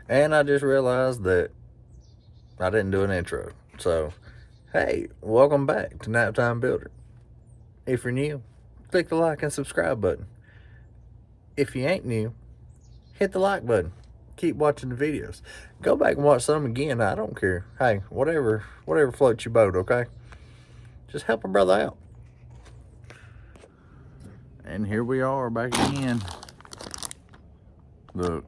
And I just realized that I didn't do an intro. So, hey, welcome back to Naptime Builder. If you're new, click the like and subscribe button. If you ain't new, hit the like button. Keep watching the videos. Go back and watch some again. I don't care. Hey, whatever floats your boat, okay? Just help a brother out. And here we are back again. Look,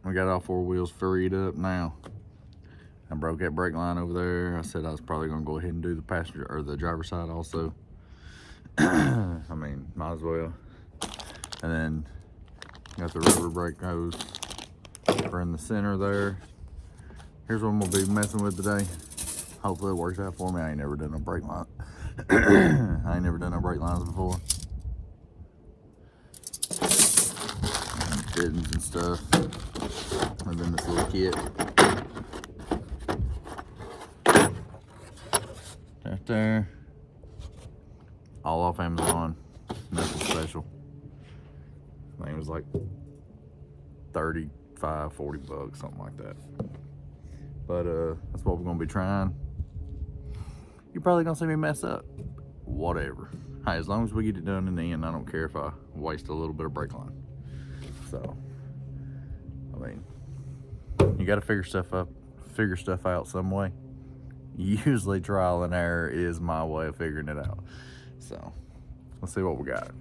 we got all four wheels freed up now. I broke that brake line over there. I said I was probably gonna go ahead and do the passenger or the driver's side also. I mean, might as well. And then got the rubber brake hose for in the center there. Here's what I'm gonna be messing with today. Hopefully it works out for me. I ain't never done a brake line. I ain't never done no brake lines before. And fittings and stuff. And then this little kit. Right there. All off Amazon. Nothing special. I think it was like 35, 40 bucks, something like that. But that's what we're gonna be trying. You're probably gonna see me mess up. Whatever. Hey, as long as we get it done in the end, I don't care if I waste a little bit of brake line. So, I mean, you gotta figure stuff out some way. Usually trial and error is my way of figuring it out. So, let's see what we got.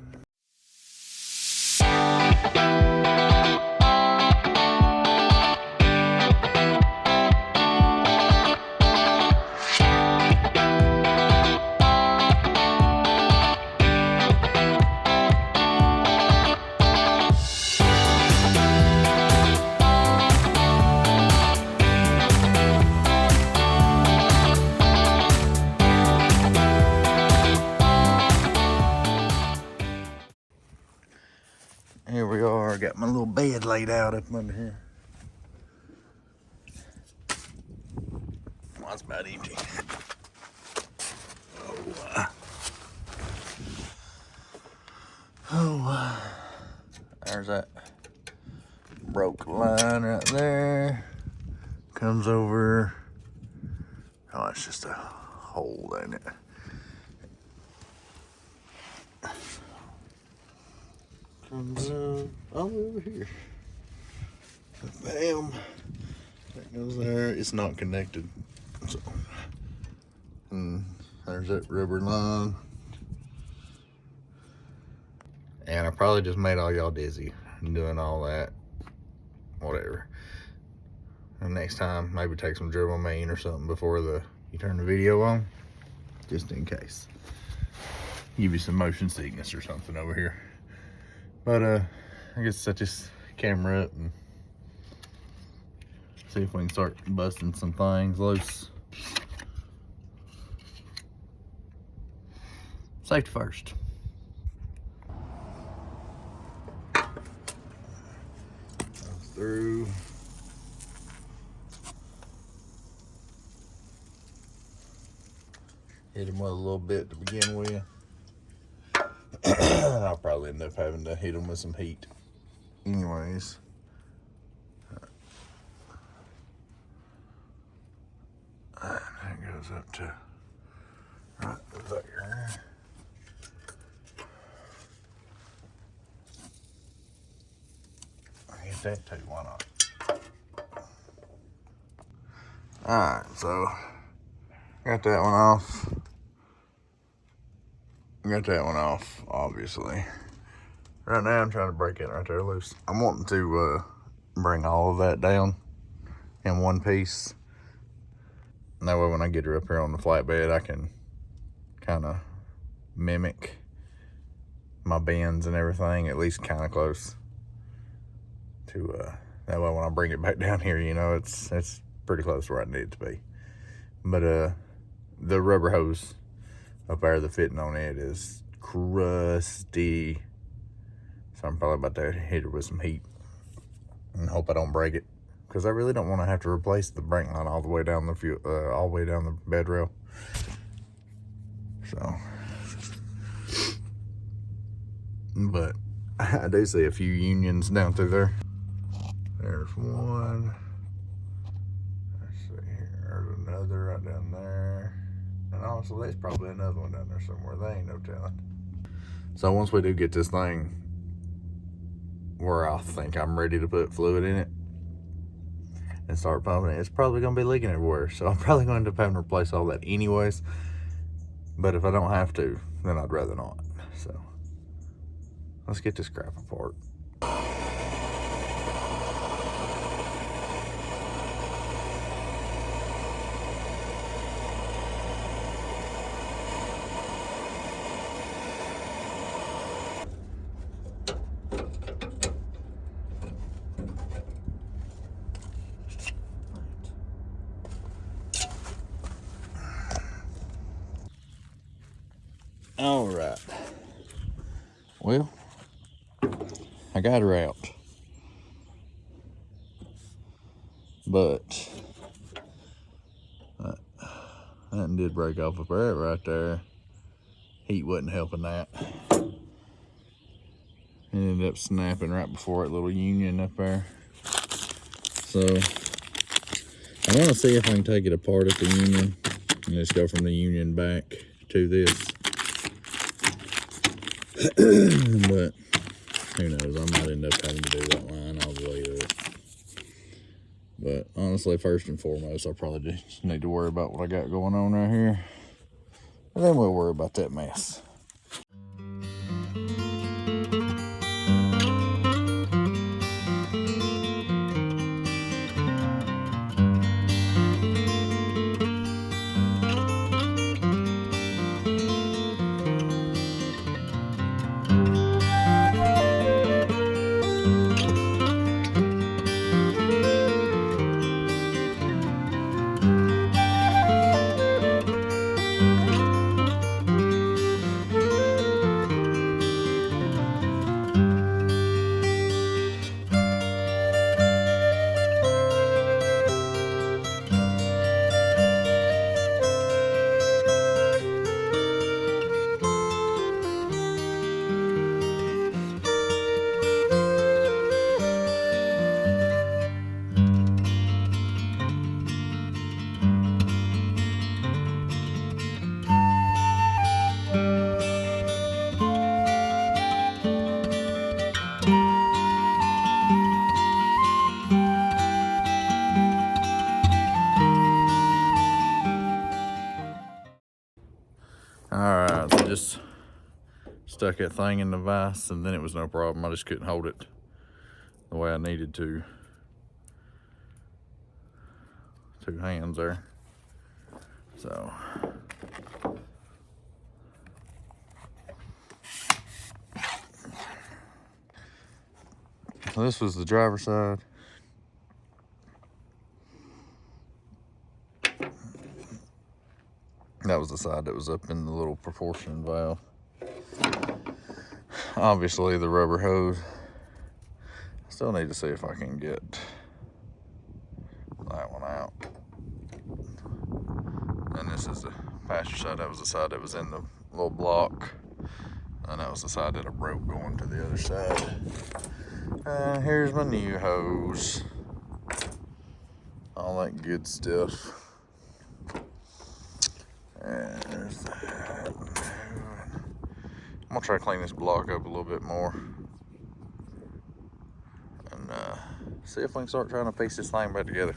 Here we are, got my little bed laid out up under here. Well, it's about empty. There's that broke line right there. Comes over. Oh, it's just a hole in it. Comes up all over here. Bam. That goes there. It's not connected. So, and there's that rubber line. And I probably just made all y'all dizzy doing all that. Whatever. And next time, maybe take some Dramamine or something before you turn the video on. Just in case. Give you some motion sickness or something over here. But I guess set this camera up and see if we can start busting some things loose. Safety first. Through. Hit him with a little bit to begin with. I'll probably end up having to hit him with some heat. Anyways. And that goes up to right there. I hit that too, why not? Alright, so got that one off. Got that one off, obviously. Right now I'm trying to break it right there loose. I'm wanting to bring all of that down in one piece. And that way when I get her up here on the flatbed, I can kind of mimic my bends and everything, at least kind of close to, that way when I bring it back down here, you know, it's pretty close to where I need it to be. But the rubber hose up there, the fitting on it is crusty. So I'm probably about to hit her with some heat and hope I don't break it. Because I really don't want to have to replace the brake line all the way down the bed rail. So, but I do see a few unions down through there. There's one. Let's see here. There's another right down there. And also, there's probably another one down there somewhere. They ain't no telling. So once we do get this thing where I think I'm ready to put fluid in it and start pumping it, it's probably going to be leaking everywhere. So I'm probably going to end up having to replace all that anyways. But if I don't have to, then I'd rather not. So let's get this crap apart. All right. Well, I got her out. But that did break off a barrette right there. Heat wasn't helping that. It ended up snapping right before that little union up there. So I want to see if I can take it apart at the union and just go from the union back to this. But who knows, I might end up having to do that line all the way to it. But honestly, first and foremost, I probably just need to worry about what I got going on right here. And then we'll worry about that mess. Alright, so just stuck that thing in the vise and then it was no problem. I just couldn't hold it the way I needed to. 2 hands there. So this was the driver's side. That was the side that was up in the little proportion valve. Obviously the rubber hose. Still need to see if I can get that one out. And this is the passenger side. That was the side that was in the little block. And that was the side that I broke going to the other side. And here's my new hose. All that good stuff. And there's that. I'm gonna try to clean this block up a little bit more. And see if we can start trying to piece this thing back together.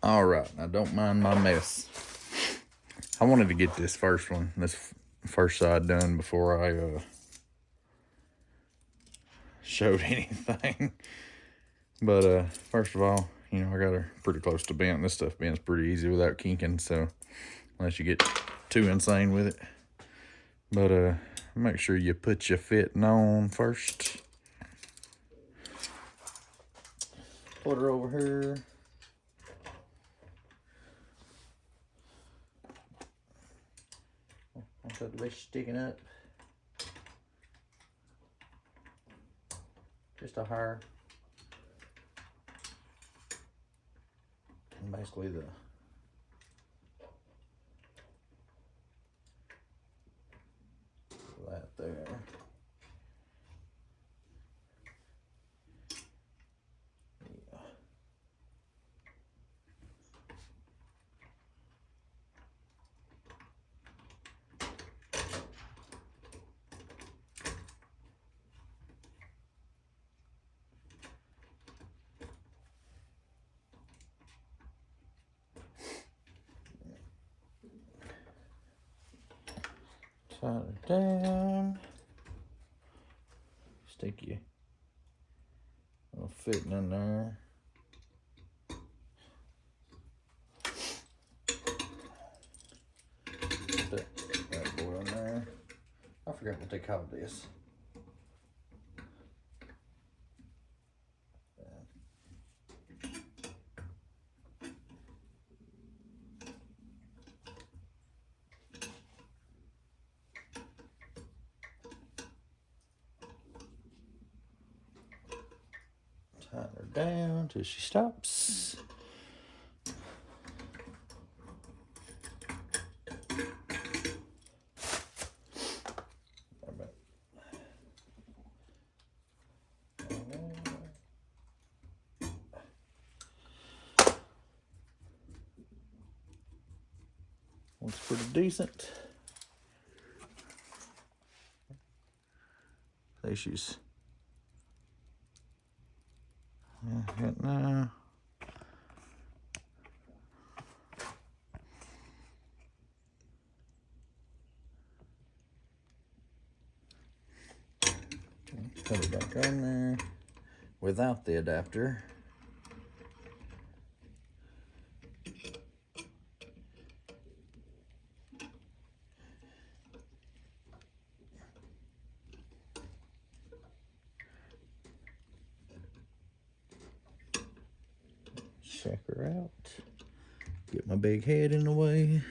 Alright, now don't mind my mess. I wanted to get this first first side done before I showed anything. But first of all, you know, I got her pretty close to bent. This stuff bends pretty easy without kinking, so unless you get too insane with it. But make sure you put your fitting on first. Put her over here. I've got the base sticking up. Just a hair. And basically that there. Tighten it down. Stick your little fitting in there. Put that boy in there. I forgot what they called this. Tighten her down till she stops. Looks pretty decent. There she's. Now. Put it back on there without the adapter. Check her out. Get my big head in the way.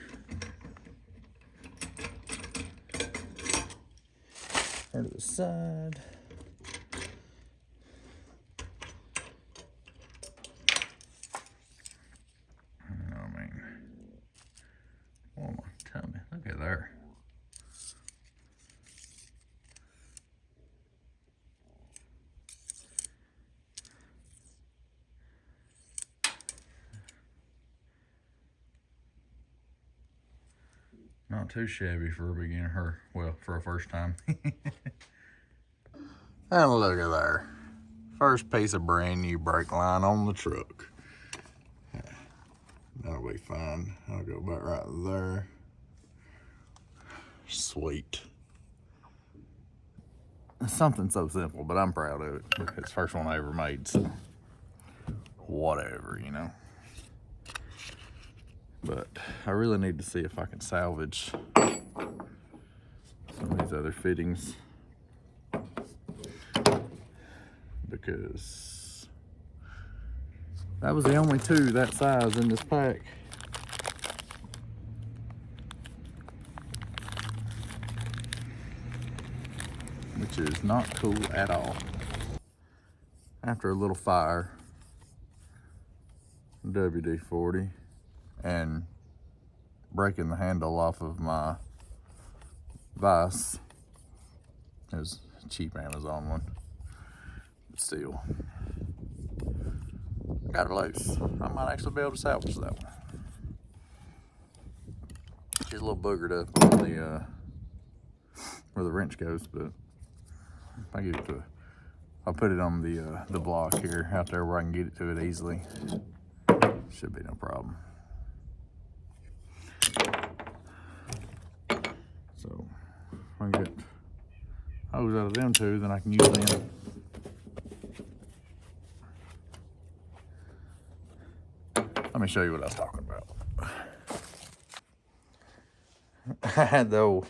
Her to the side. I mean, what am I telling you? Look at there. Not too shabby for a beginner, for a first time. And look at there. First piece of brand new brake line on the truck. That'll be fine. I'll go back right there. Sweet. It's something so simple, but I'm proud of it. It's the first one I ever made, so whatever, you know. But I really need to see if I can salvage some of these other fittings, because that was the only two that size in this pack. Which is not cool at all. After a little fire, WD-40, and breaking the handle off of my vise. It was a cheap Amazon one, but still, got her loose. I might actually be able to salvage that one. She's a little boogered up on the where the wrench goes, but if I get it to, I'll put it on the block here out there where I can get it to it easily. Should be no problem. So if I can get hose out of them two, then I can use them. Let me show you what I was talking about. I had the old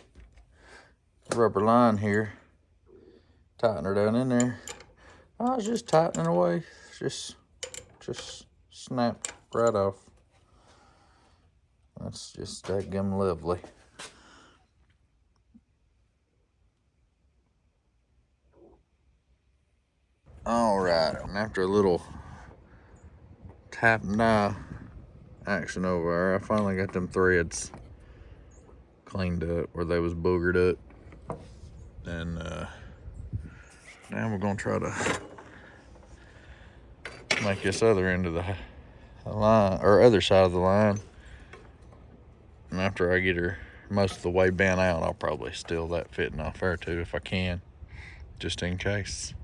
rubber line here. Tighten her down in there. I was just tightening away. Just snapped right off. That's just dadgum lovely. All right, and after a little tap and die action over there, I finally got them threads cleaned up where they was boogered up. And now we're gonna try to make this other end of the line, or other side of the line. And after I get her most of the way bent out, I'll probably steal that fitting off there too if I can, just in case.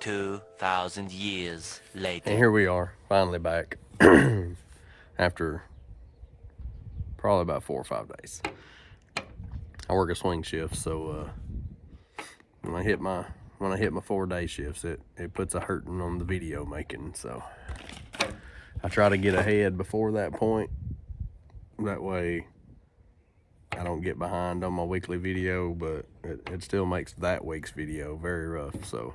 2,000 years later. And here we are, finally back after probably about 4 or 5 days. I work a swing shift, so when I hit my 4-day shifts, it puts a hurting on the video making. So I try to get ahead before that point. That way I don't get behind on my weekly video, but it still makes that week's video very rough. So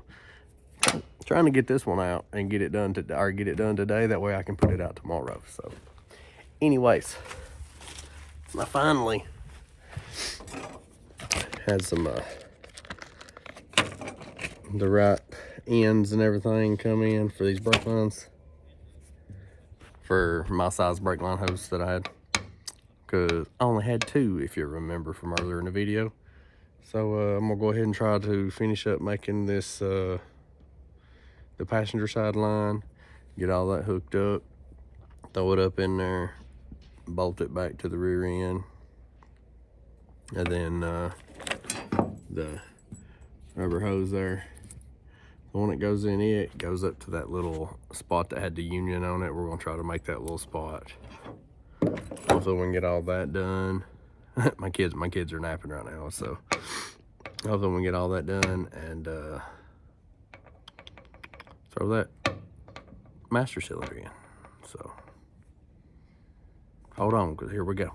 trying to get this one out and get it done today. That way I can put it out tomorrow. So anyways, I finally had some the right ends and everything come in for these brake lines for my size brake line hose that I had, because I only had 2, if you remember from earlier in the video. So I'm gonna go ahead and try to finish up making this the passenger side line, get all that hooked up, throw it up in there, bolt it back to the rear end, and then the rubber hose there, the one that goes in it goes up to that little spot that had the union on it. We're gonna try to make that little spot. Hopefully we can get all that done. my kids are napping right now, so hopefully we can get all that done and throw that master cylinder in. So hold on, because here we go.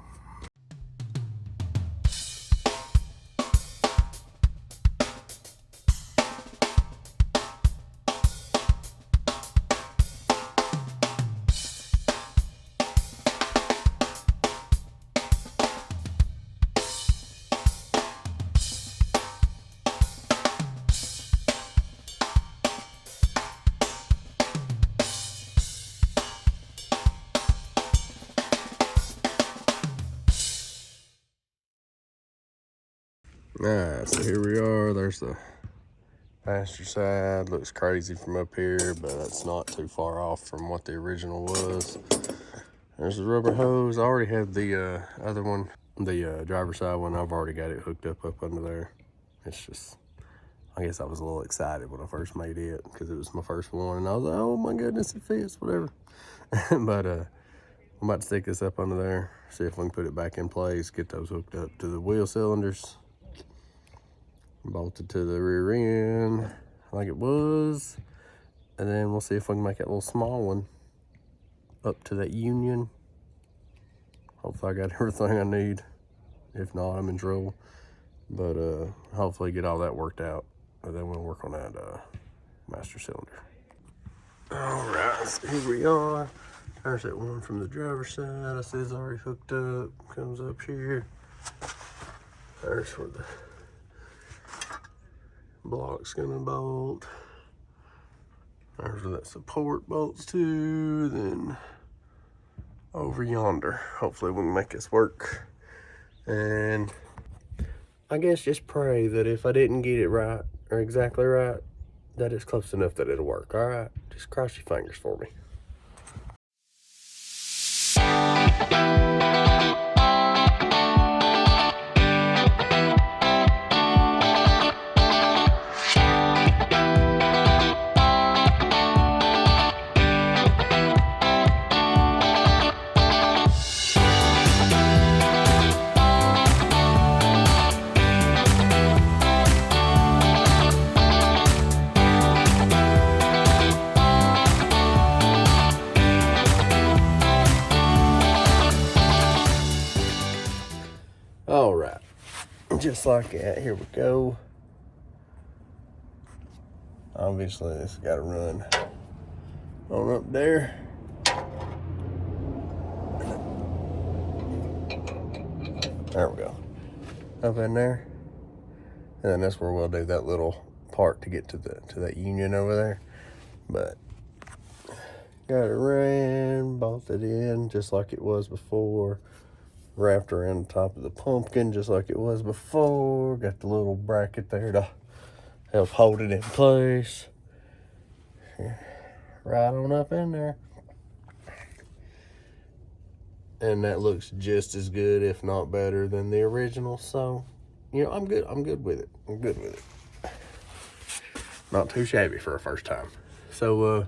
Alright, so here we are. There's the passenger side. Looks crazy from up here, but that's not too far off from what the original was. There's the rubber hose. I already had the other one, the driver's side one. I've already got it hooked up under there. It's just, I guess I was a little excited when I first made it because it was my first one, and I was like, oh my goodness, it fits, whatever. But I'm about to stick this up under there, see if we can put it back in place, get those hooked up to the wheel cylinders, bolted to the rear end like it was, and then we'll see if we can make that little small one up to that union. Hopefully I got everything I need. If not, I'm in trouble. But hopefully get all that worked out, and then we'll work on that master cylinder. All right, so here we are. There's that one from the driver's side. I see it's already hooked up. Comes up here. There's where the block's gonna bolt. There's where that support bolts to, then over yonder. Hopefully we can make this work. And I guess just pray that if I didn't get it right, or exactly right, that it's close enough that it'll work, all right? Just cross your fingers for me. All right, just like that, here we go. Obviously, this has got to run on up there. There we go. Up in there. And then that's where we'll do that little part to get to that union over there. But got it ran, bolted in just like it was before. Wrapped around the top of the pumpkin just like it was before. Got the little bracket there to help hold it in place. Right on up in there. And that looks just as good, if not better, than the original. So, you know, I'm good with it. I'm good with it. Not too shabby for a first time. So,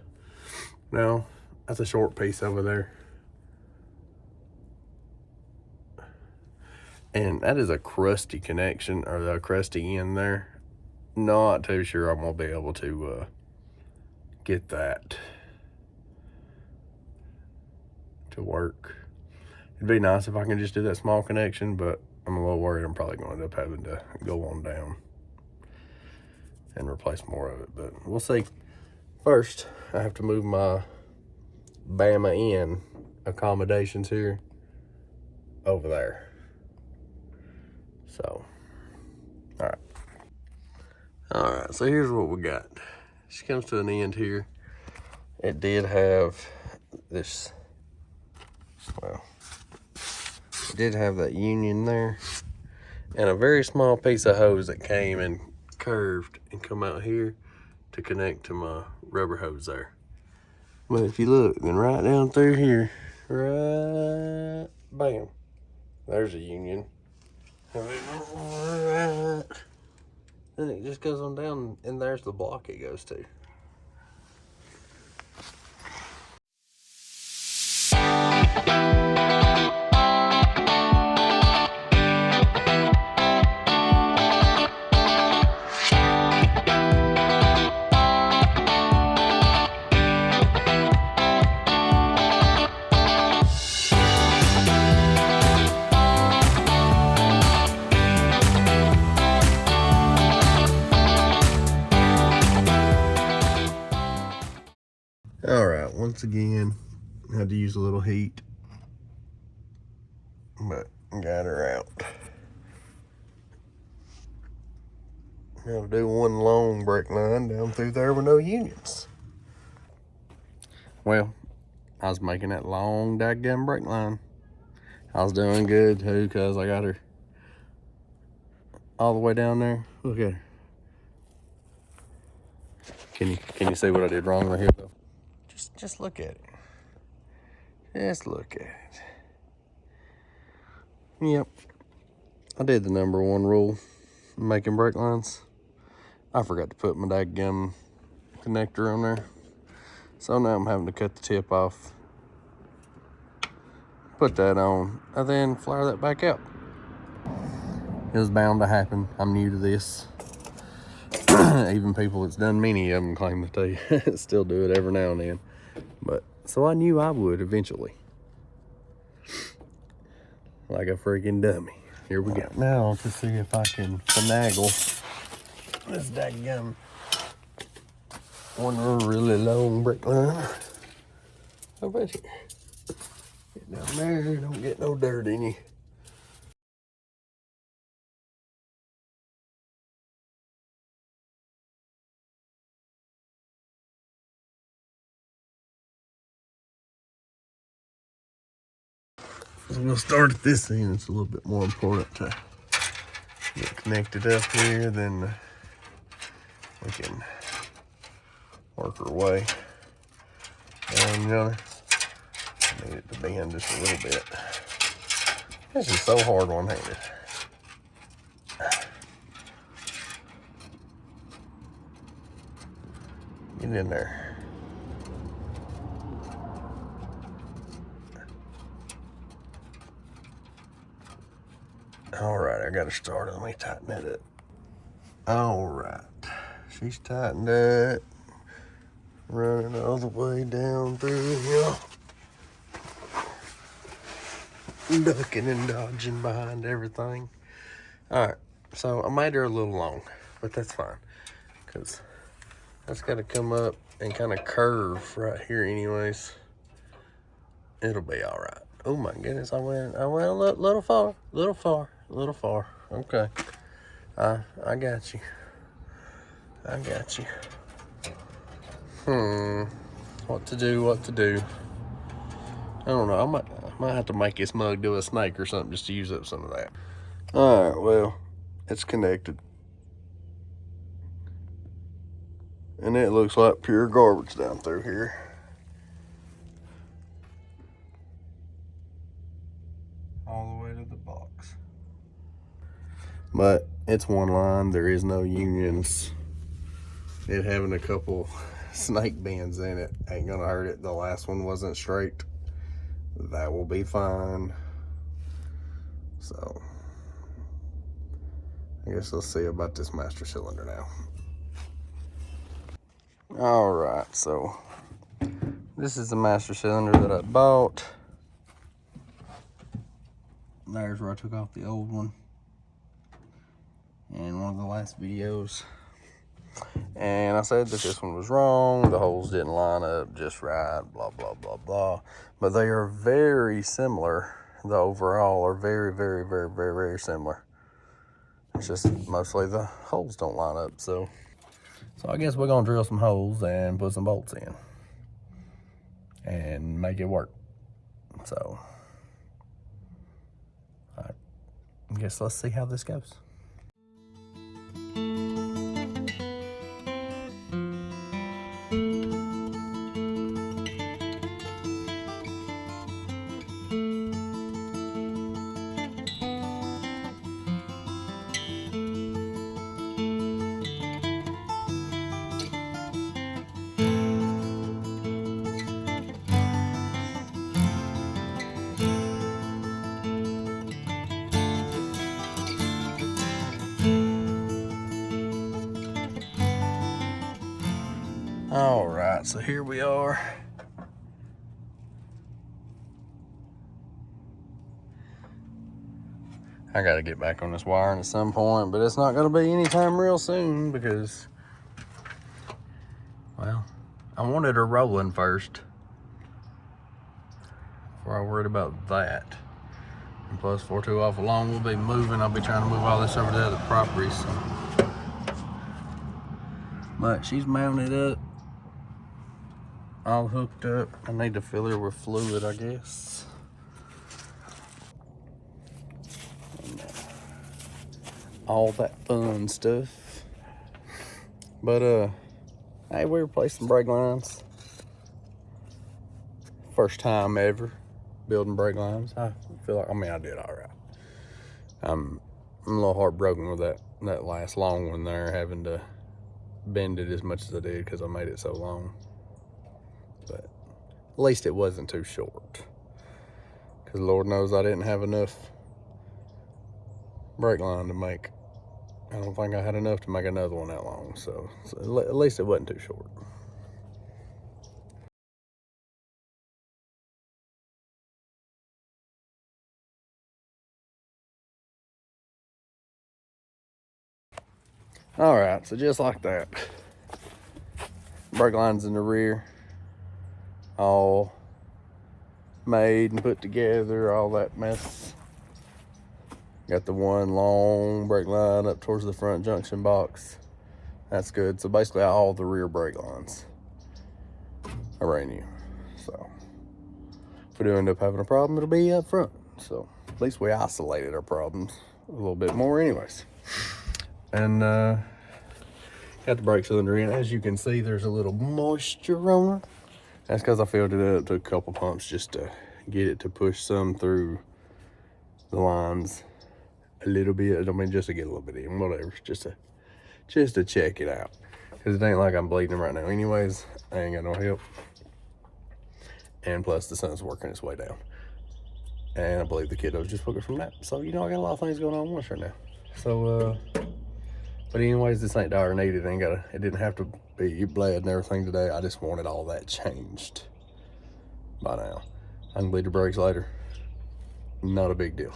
now, that's a short piece over there. And that is a crusty connection, or the crusty end there. Not too sure I'm gonna be able to get that to work. It'd be nice if I can just do that small connection, but I'm a little worried I'm probably gonna end up having to go on down and replace more of it, but we'll see. First, I have to move my Bama in accommodations here over there. So, all right, so here's what we got. She comes to an end here. It did have this, well, it did have that union there and a very small piece of hose that came and curved and come out here to connect to my rubber hose there. But if you look, then right down through here, right, bam, there's a union. Right. Then it just goes on down, and there's the block it goes to. All right, once again, had to use a little heat, but got her out. Now to do one long brake line down through there with no unions. Well, I was making that long dadgum brake line. I was doing good too, because I got her all the way down there. Look at her. Can you see what I did wrong right here though? Just look at it. Just look at it. Yep. I did the number one rule making brake lines. I forgot to put my dadgum connector on there. So now I'm having to cut the tip off, put that on, and then flare that back out. It was bound to happen. I'm new to this. Even people that's done many of them claim that they still do it every now and then. But so I knew I would eventually. Like a freaking dummy. Here we go. Now to see if I can finagle this dadgum one really long brake line. How about here? Get down there, don't get no dirt in you. So we'll start at this end. It's a little bit more important to get connected up here, then we can work our way down the other. I need it to bend just a little bit. This is so hard one-handed. Get in there. All right, I got to start. Let me tighten it up. All right, she's tightened up. Running all the way down through here. Ducking and dodging behind everything. All right, so I made her a little long, but that's fine, because that's got to come up and kind of curve right here anyways. It'll be all right. Oh my goodness, I went a little far. Okay, I got you. What to do? I don't know. I might have to make this mug do a snake or something just to use up some of that. All right, well, it's connected. And it looks like pure garbage down through here. All the way to the box. But it's one line. There is no unions. It having a couple snake bends in it ain't gonna hurt it. The last one wasn't straight. That will be fine. So I guess let's see about this master cylinder now. All right, so this is the master cylinder that I bought. There's where I took off the old one in one of the last videos. And I said that this one was wrong. The holes didn't line up just right, blah, blah, blah, blah. But they are very similar. The overall are very, very, very, very, very similar. It's just mostly the holes don't line up. So I guess we're gonna drill some holes and put some bolts in and make it work. So I guess let's see how this goes. All right, so here we are. I gotta get back on this wiring at some point, but it's not gonna be anytime real soon because, well, I wanted her rolling first before I worried about that. And plus, before too awful long, we'll be moving. I'll be trying to move all this over to other properties. So. But she's mounted up, all hooked up. I need to fill her with fluid, I guess. And, all that fun stuff. But hey, we replaced some brake lines. First time ever building brake lines. I feel like, I did all right. I'm a little heartbroken with that last long one there, having to bend it as much as I did because I made it so long. But at least it wasn't too short, because Lord knows I didn't have enough brake line to make. I don't think I had enough to make another one that long, so at least it wasn't too short. All right, so just like that, brake lines in the rear, all made and put together, all that mess. Got the one long brake line up towards the front junction box. That's good. So basically all the rear brake lines are brand new. So if we do end up having a problem, it'll be up front. So at least we isolated our problems a little bit more anyways. And got the brake cylinder in. As you can see, there's a little moisture on it. That's because I filled it up to a couple pumps just to get it to push some through the lines a little bit. I mean, just to get a little bit in, whatever, just to check it out. Because it ain't like I'm bleeding right now anyways. I ain't got no help. And plus the sun's working its way down. And I believe the kiddo's just woke up from nap. So, you know, I got a lot of things going on at once right now. So, but anyways, this ain't dire needed. It didn't have to be bled and everything today. I just wanted all that changed by now. I can bleed the brakes later. Not a big deal.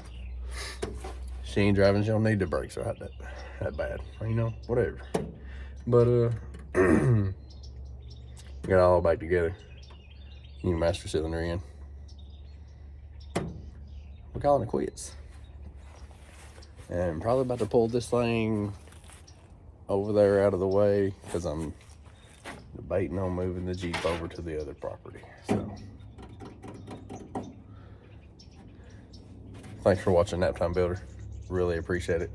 She ain't driving, she don't need the brakes right that bad. You know, whatever. But got it all back together. New master cylinder in. We're calling it quits. And probably about to pull this thing over there out of the way because I'm debating on moving the Jeep over to the other property. So thanks for watching Naptime Builder. Really appreciate it.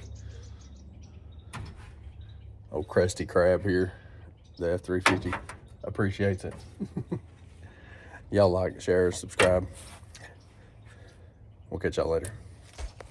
Old crusty crab here, the F-350, appreciates it. Y'all like, share, subscribe. We'll catch y'all later.